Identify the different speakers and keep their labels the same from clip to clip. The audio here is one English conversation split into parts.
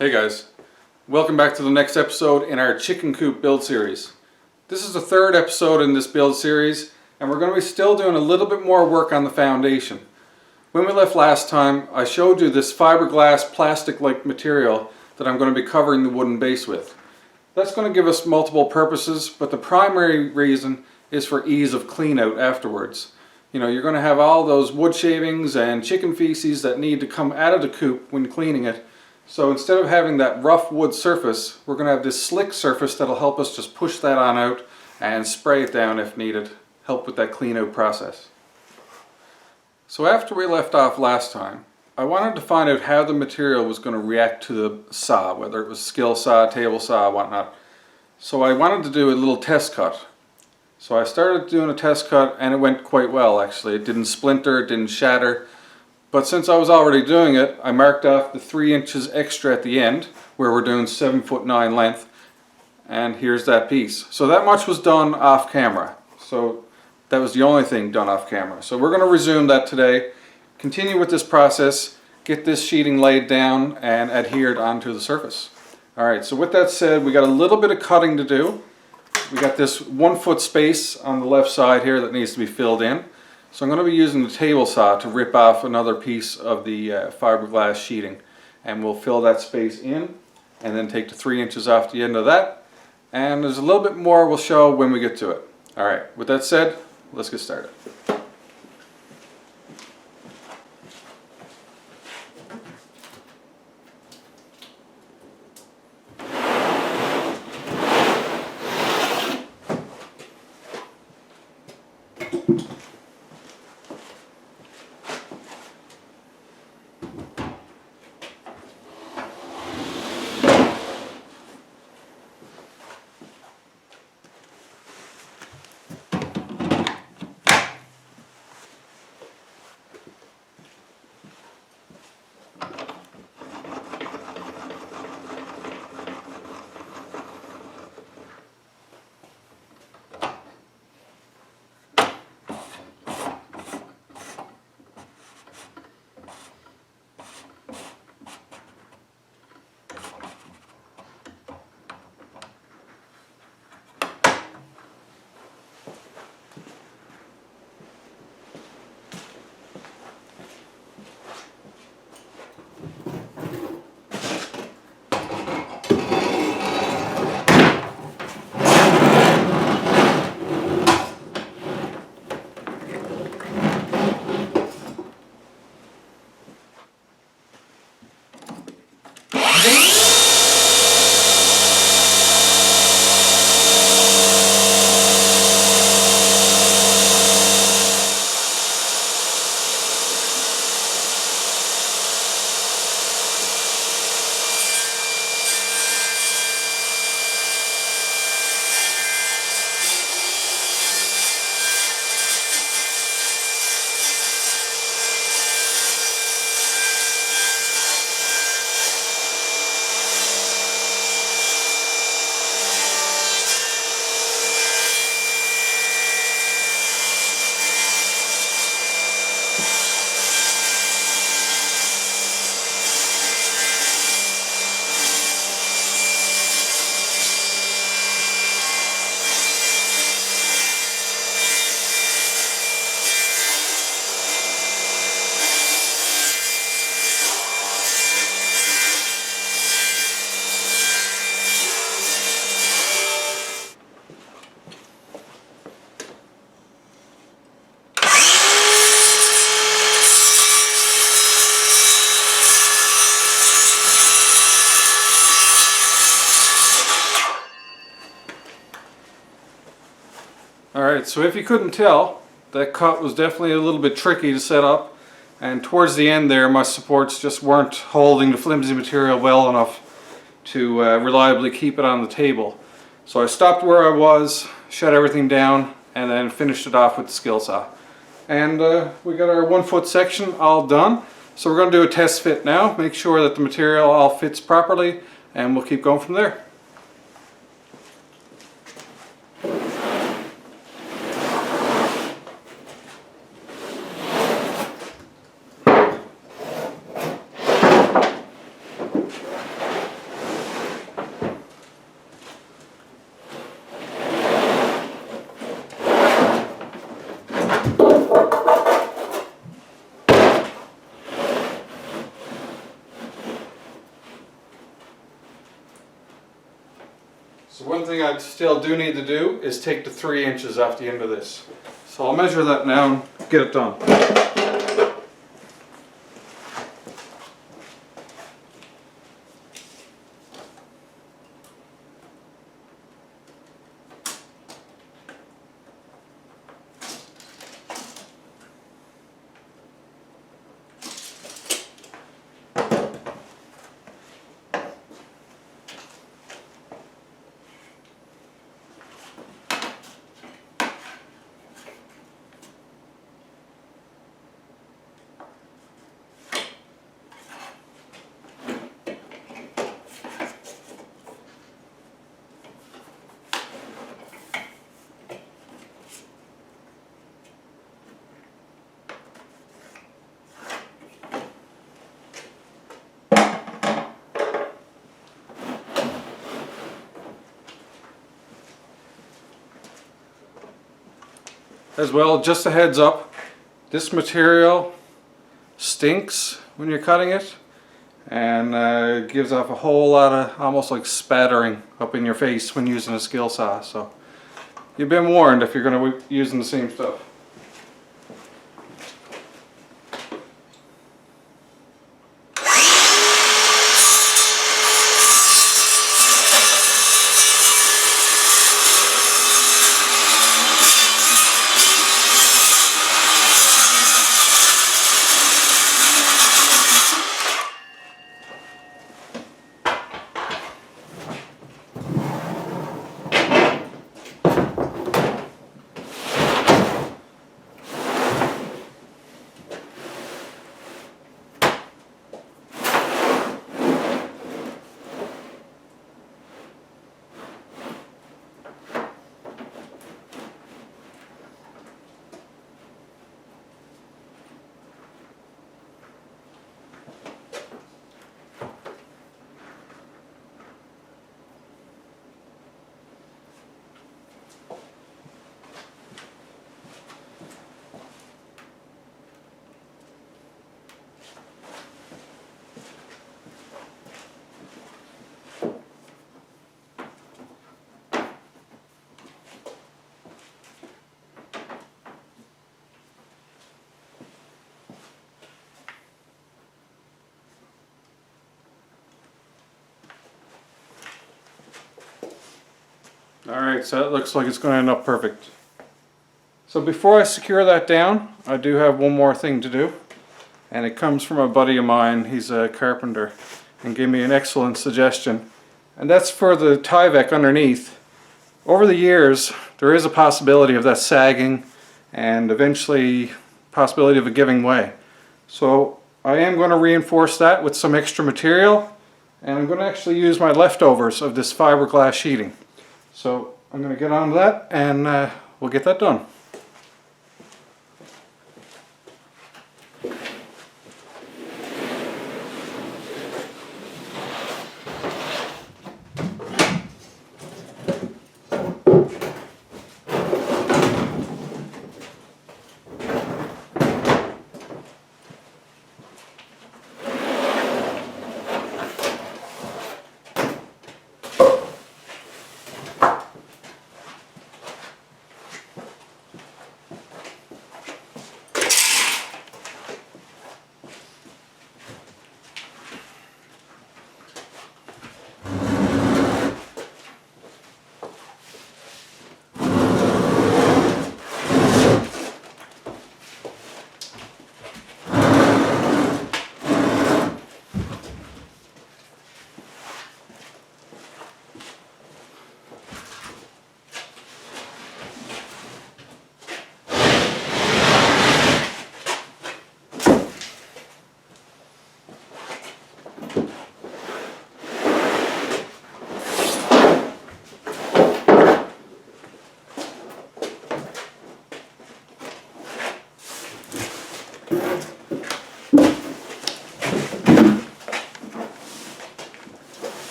Speaker 1: Hey guys, welcome back to the next episode in our chicken coop build series. This is the third episode in this build series, and we're going to be still doing a little bit more work on the foundation. When we left last time, I showed you this fiberglass plastic-like material that I'm going to be covering the wooden base with. That's going to give us multiple purposes, but the primary reason is for ease of clean out afterwards. You know, you're going to have all those wood shavings and chicken feces that need to come out of the coop when cleaning it. So instead of having that rough wood surface, we're going to have this slick surface that'll help us just push that on out and spray it down if needed. Help with that clean out process. So after we left off last time, I wanted to find out how the material was going to react to the saw, whether it was skill saw, table saw, whatnot. So I wanted to do a little test cut. So I started doing a test cut and it went quite well actually. It didn't splinter, it didn't shatter. But since I was already doing it, I marked off the 3 inches extra at the end where we're doing 7'9" length, and here's that piece. So that much was done off camera. So that was the only thing done off camera. So we're going to resume that today, continue with this process, get this sheeting laid down and adhered onto the surface. Alright, so with that said, we got a little bit of cutting to do. We got this 1 foot space on the left side here that needs to be filled in. So I'm going to be using the table saw to rip off another piece of the fiberglass sheeting, and we'll fill that space in and then take the 3 inches off the end of that, and there's a little bit more we'll show when we get to it. Alright, with that said, let's get started. Alright, so if you couldn't tell, that cut was definitely a little bit tricky to set up, and towards the end there my supports just weren't holding the flimsy material well enough to reliably keep it on the table. So I stopped where I was, shut everything down, and then finished it off with the skill saw. And we got our 1 foot section all done. So we're going to do a test fit now, make sure that the material all fits properly, and we'll keep going from there. So one thing I still do need to do is take the 3 inches off the end of this. So I'll measure that now and get it done. As well, just a heads up, this material stinks when you're cutting it, and gives off a whole lot of almost like spattering up in your face when using a skill saw. So you've been warned if you're going to be using the same stuff. Alright, so it looks like it's going to end up perfect. So before I secure that down, I do have one more thing to do. And it comes from a buddy of mine. He's a carpenter and gave me an excellent suggestion. And that's for the Tyvek underneath. Over the years, there is a possibility of that sagging and eventually possibility of it giving way. So I am going to reinforce that with some extra material, and I'm going to actually use my leftovers of this fiberglass sheeting. So I'm going to get on to that, and we'll get that done.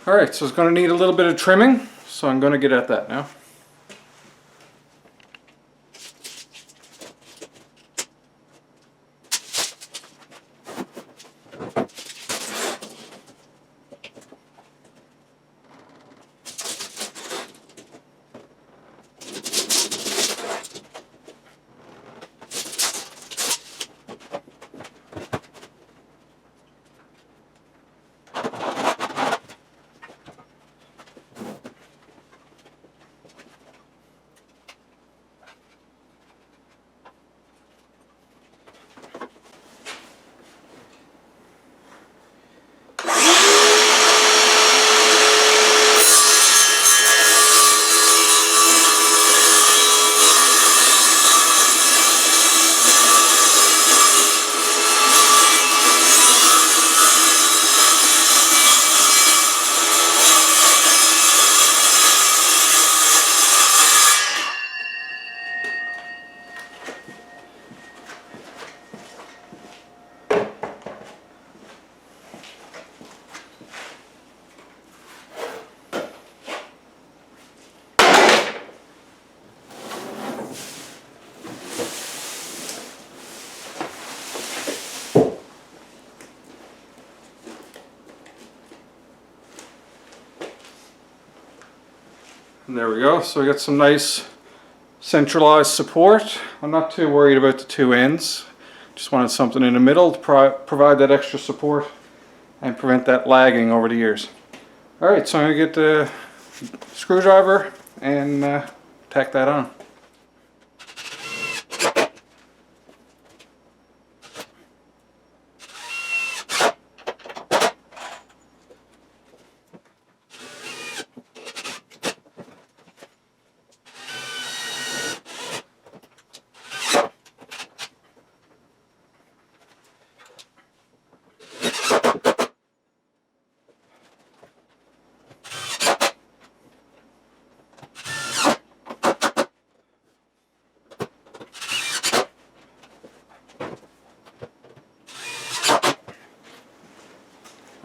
Speaker 1: Alright, so it's going to need a little bit of trimming, so I'm going to get at that now. And there we go. So we got some nice centralized support. I'm not too worried about the two ends. Just wanted something in the middle to provide that extra support and prevent that lagging over the years. Alright, so I'm going to get the screwdriver and tack that on.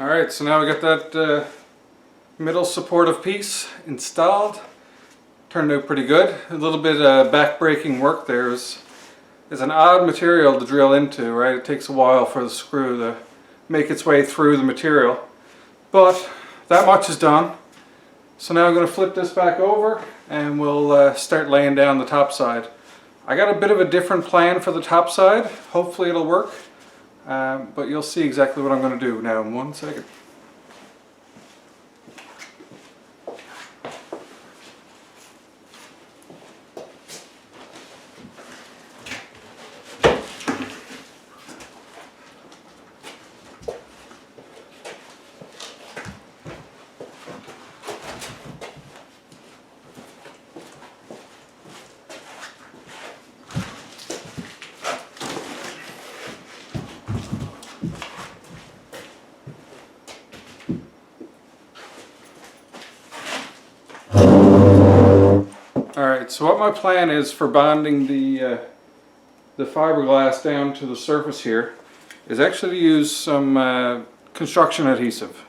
Speaker 1: Alright, so now we got that middle supportive piece installed. Turned out pretty good. A little bit of back-breaking work there. Is an odd material to drill into, right? It takes a while for the screw to make its way through the material. But that much is done. So now I'm going to flip this back over and we'll start laying down the top side. I got a bit of a different plan for the top side. Hopefully it'll work. But you'll see exactly what I'm going to do now in 1 second. Alright, so what my plan is for bonding the fiberglass down to the surface here is actually to use some construction adhesive.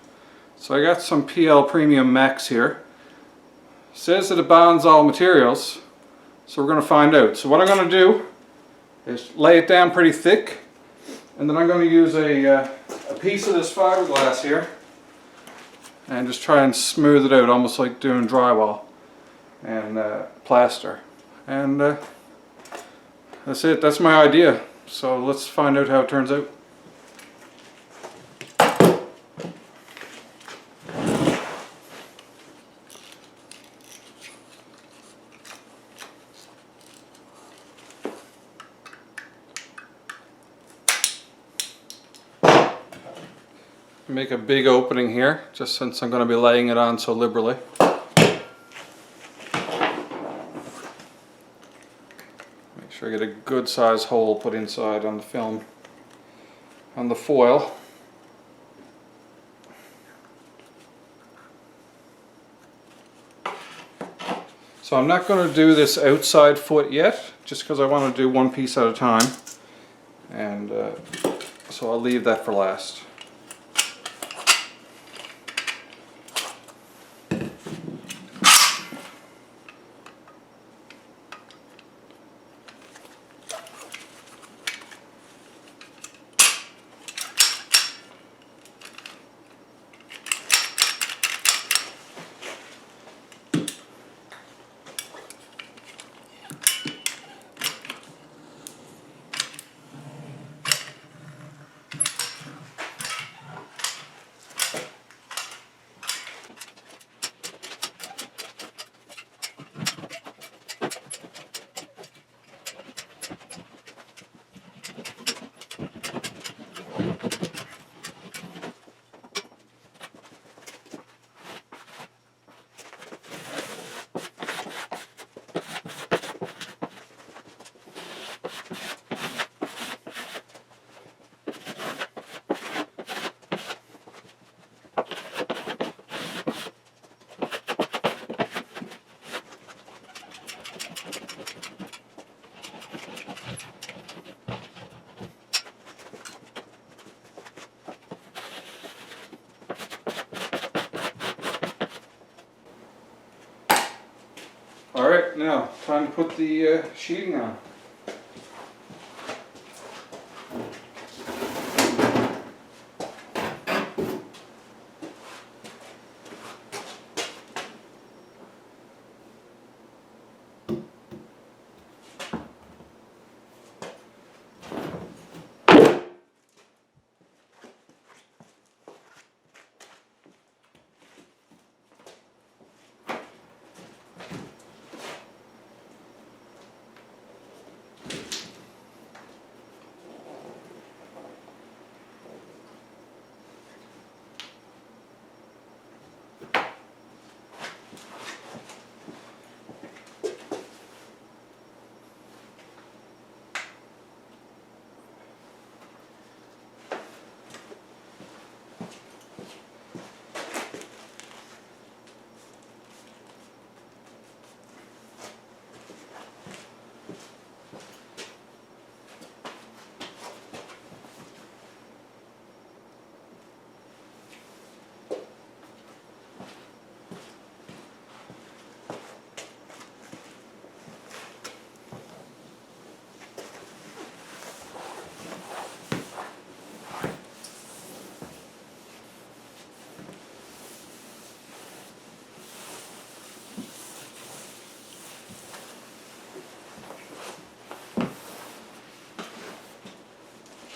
Speaker 1: So I got some PL Premium Max here. It says that it bonds all materials, so we're going to find out. So what I'm going to do is lay it down pretty thick, and then I'm going to use a piece of this fiberglass here and just try and smooth it out, almost like doing drywall and plaster. And that's it. That's my idea. So let's find out how it turns out. Make a big opening here, just since I'm going to be laying it on so liberally. Make sure I get a good size hole put inside on the film, on the foil. So I'm not going to do this outside foot yet, just because I want to do one piece at a time, and so I'll leave that for last. now time to put the sheeting on.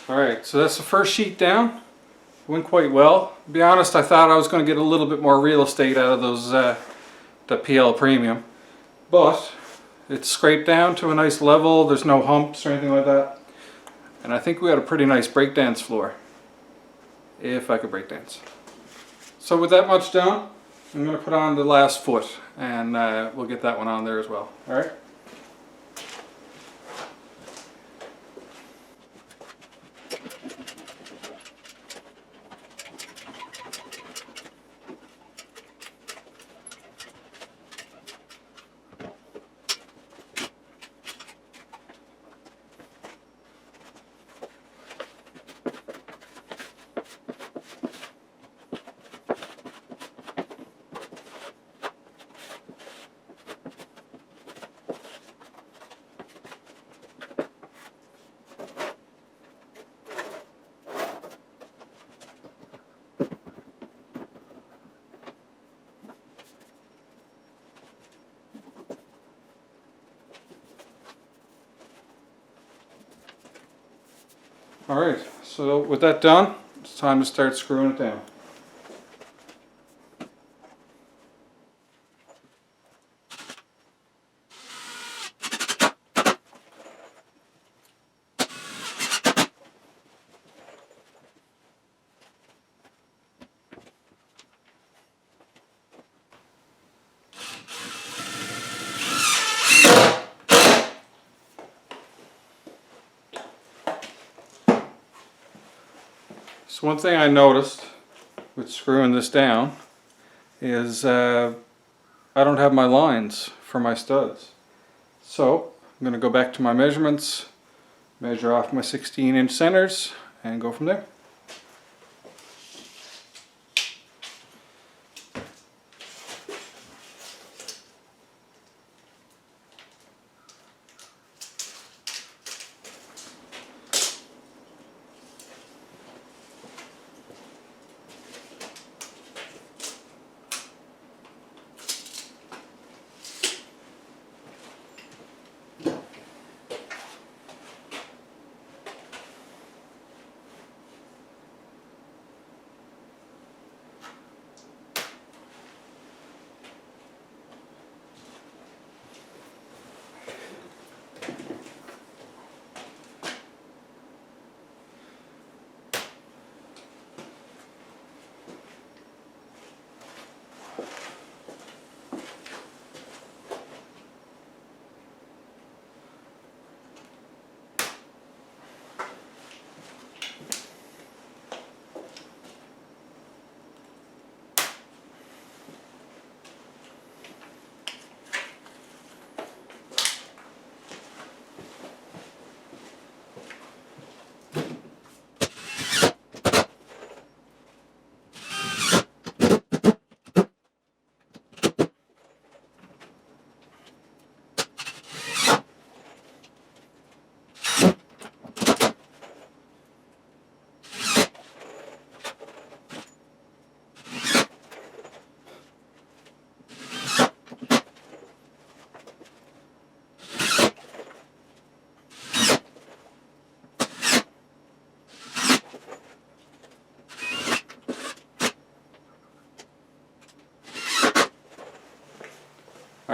Speaker 1: Alright, so that's the first sheet down. Went quite well. To be honest, I thought I was going to get a little bit more real estate out of those the PL Premium. But it's scraped down to a nice level. There's no humps or anything like that. And I think we got a pretty nice breakdance floor. If I could breakdance. So with that much done, I'm going to put on the last foot. And we'll get that one on there as well. Alright? Alright, so with that done, it's time to start screwing it down. So one thing I noticed with screwing this down is I don't have my lines for my studs. So I'm going to go back to my measurements, measure off my 16-inch centers, and go from there.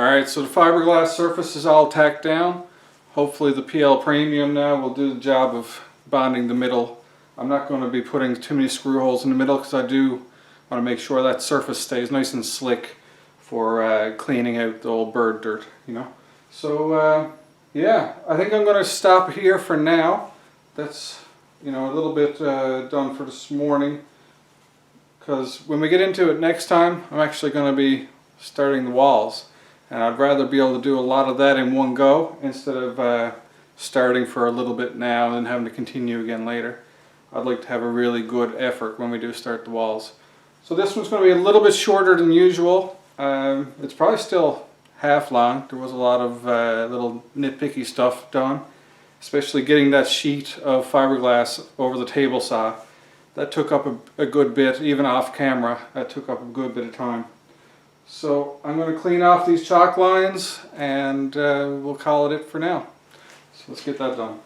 Speaker 1: Alright, so the fiberglass surface is all tacked down. Hopefully the PL Premium now will do the job of bonding the middle. I'm not going to be putting too many screw holes in the middle because I do want to make sure that surface stays nice and slick for cleaning out the old bird dirt, you know. So yeah, I think I'm going to stop here for now. That's, you know, a little bit done for this morning, because when we get into it next time, I'm actually going to be starting the walls, and I'd rather be able to do a lot of that in one go instead of starting for a little bit now and then having to continue again later. I'd like to have a really good effort when we do start the walls. So this one's going to be a little bit shorter than usual. It's probably still half long. There was a lot of little nitpicky stuff done, especially getting that sheet of fiberglass over the table saw. That took up a good bit, even off camera. That took up a good bit of time. So I'm going to clean off these chalk lines and we'll call it for now. So let's get that done.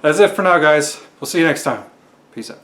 Speaker 1: That's it for now, guys. We'll see you next time. Peace out.